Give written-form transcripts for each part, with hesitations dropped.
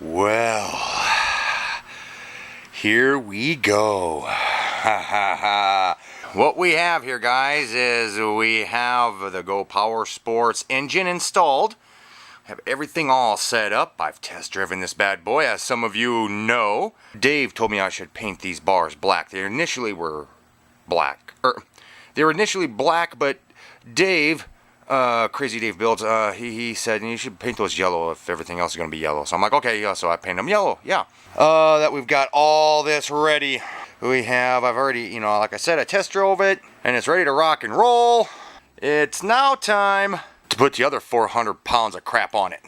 Well, here we go. What we have here, guys, is we have the GoPowersports engine installed. Have everything all set up. I've test driven this bad boy, as some of you know. Dave told me I should paint these bars black. They initially were black. They were initially black, but Dave, Crazy Dave Builds, he said you should paint those yellow if everything else is going to be yellow. So I'm like, okay, yeah, so I paint them yellow, yeah. That we've got all this ready. I've already, like I said, I test drove it, and it's ready to rock and roll. It's now time to put the other 400 pounds of crap on it.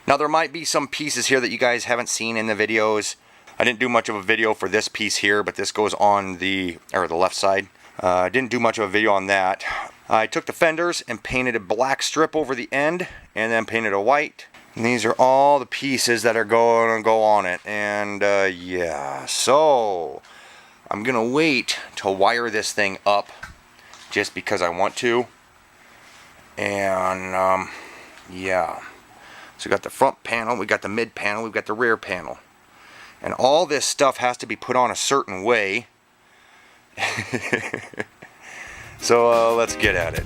Now there might be some pieces here that you guys haven't seen in the videos. I didn't do much of a video for this piece here, but this goes on the left side. I didn't do much of a video on that. I took the fenders and painted a black strip over the end, and then painted a white. And these are all the pieces that are going to go on it. And yeah, so I'm gonna wait to wire this thing up, just because I want to. And yeah, so we got the front panel, we got the mid panel, we've got the rear panel, and all this stuff has to be put on a certain way. So let's get at it.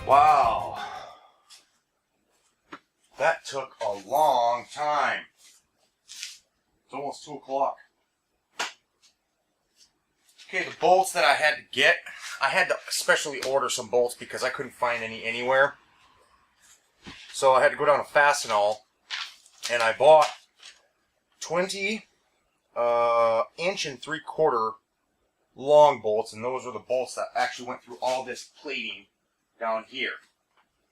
Wow. That took a long time. It's almost 2 o'clock. Okay, the bolts that I had to get, I had to especially order some bolts because I couldn't find any anywhere. So I had to go down to Fastenal, and I bought 20 inch and 3/4 long bolts, and those were the bolts that actually went through all this plating down here.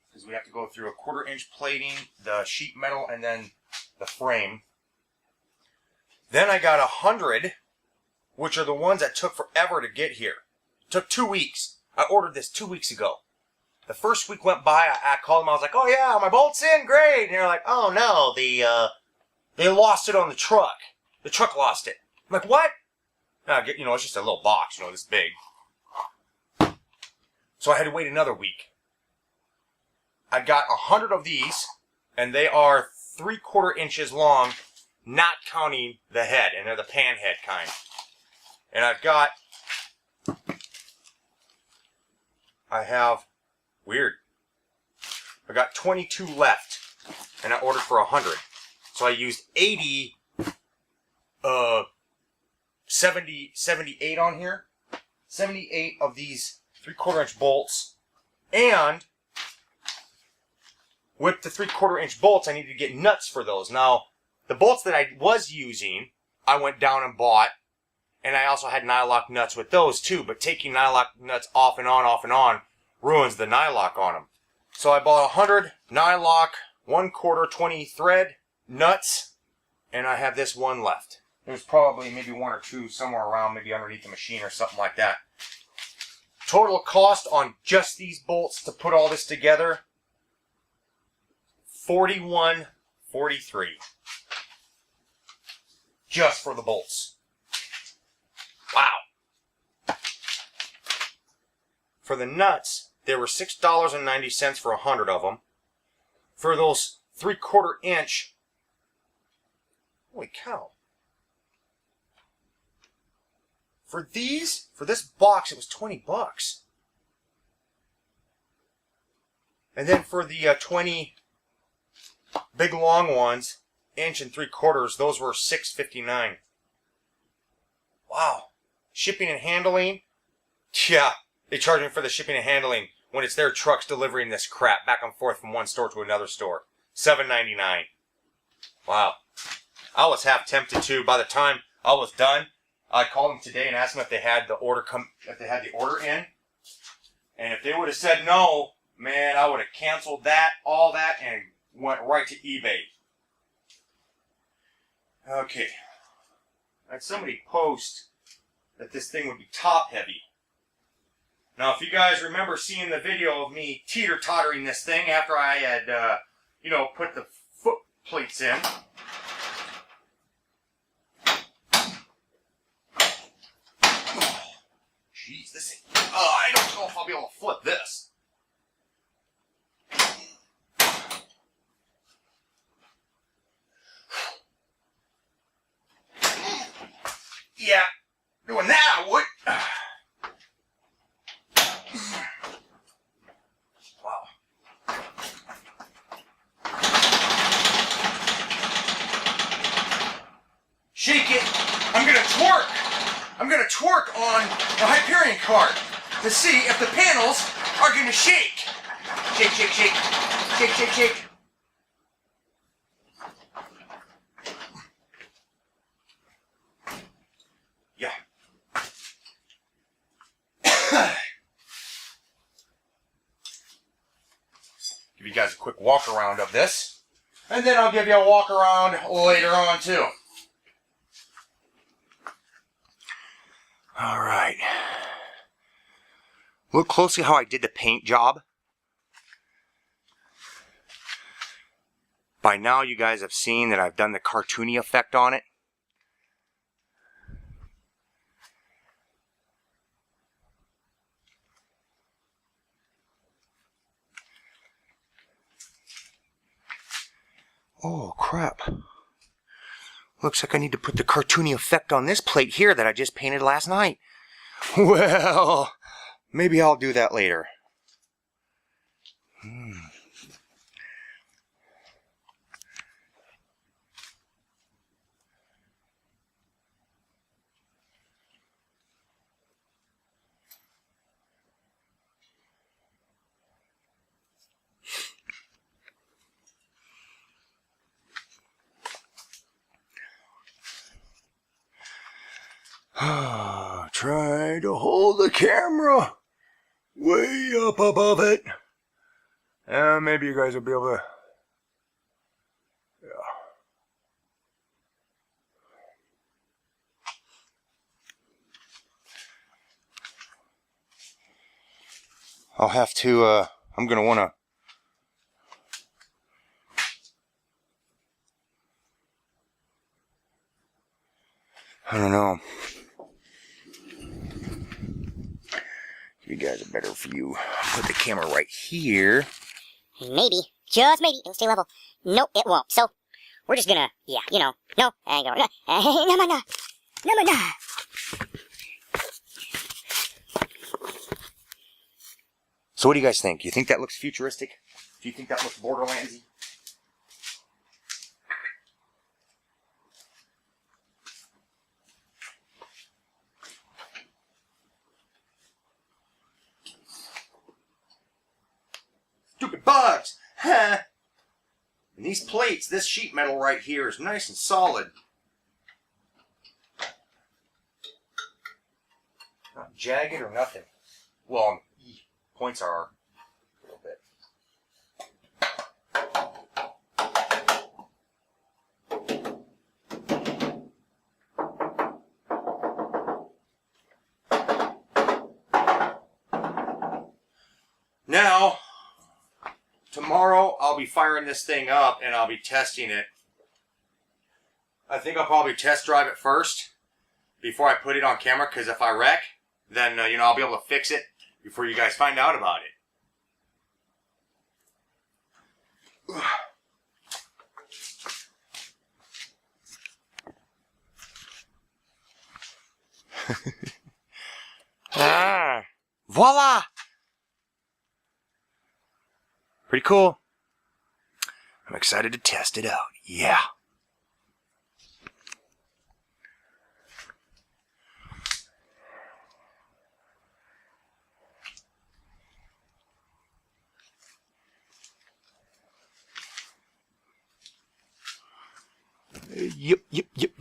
Because we have to go through a 1/4 inch plating, the sheet metal, and then the frame. Then I got 100, which are the ones that took forever to get here. It took 2 weeks. I ordered this 2 weeks ago. The first week went by, I called them, I was like, oh yeah, my bolt's in, great. And they're like, oh no, they lost it on the truck. The truck lost it. I'm like, what? You know, it's just a little box, you know, this big. So I had to wait another week. I got 100 of these, and they are 3/4 inches long, not counting the head, and they're the pan head kind. And I got 22 left, and I ordered for 100. So I used 78 on here. 78 of these 3/4 inch bolts, and with the 3/4 inch bolts, I needed to get nuts for those. Now, the bolts that I was using, I went down and bought, and I also had nylock nuts with those too, but taking nylock nuts off and on, ruins the nylock on them. So I bought 100 nylock, 1/4 20 thread nuts, and I have this one left. There's probably maybe 1 or 2 somewhere around, maybe underneath the machine or something like that. Total cost on just these bolts to put all this together, $41.43. Just for the bolts. Wow. For the nuts, they were $6.90 for 100 of them. For those 3/4 inch, holy cow. For this box, it was 20 bucks. And then for the 20 big long ones, 1 3/4 inch, those were $6.59. Wow. Shipping and handling? Yeah, they charge me for the shipping and handling when it's their trucks delivering this crap back and forth from one store to another store. $7.99. Wow. I was half tempted to. By the time I was done, I called them today and asked them if they had the order in. And if they would have said no, man, I would have canceled all that, and went right to eBay. Okay. I had somebody post that this thing would be top heavy. Now, if you guys remember seeing the video of me teeter-tottering this thing after I had, put the foot plates in. Jeez, this thing, I don't know if I'll be able to flip this. Yeah, doing that I would. Wow. Shake it. I'm gonna twerk. I'm gonna twerk on the Hyperion cart to see if the panels are gonna shake. Shake, shake, shake. Shake, shake, shake. Yeah. Give you guys a quick walk around of this, and then I'll give you a walk around later on too. All right. Look closely how I did the paint job. By now you guys have seen that I've done the cartoony effect on it. Oh, crap. Looks like I need to put the cartoony effect on this plate here that I just painted last night. Well, maybe I'll do that later. Try to hold the camera way up above it. And maybe you guys will be able to. Yeah. I'll have to, I'm going to want to. I don't know. You guys are better for you. Put the camera right here. Maybe, just maybe, it'll stay level. Nope, it won't. So, we're just gonna, yeah, you know, no, and go, no. So what do you guys think? You think that looks futuristic? Do you think that looks Borderlandsy? Stupid bugs! Huh? And these plates, this sheet metal right here is nice and solid. Not jagged or nothing. Well, points are a little bit. Now, tomorrow I'll be firing this thing up and I'll be testing it. I think I'll probably test drive it first before I put it on camera, because if I wreck, then you know, I'll be able to fix it before you guys find out about it. Voila! Pretty cool. I'm excited to test it out. Yeah. Yep.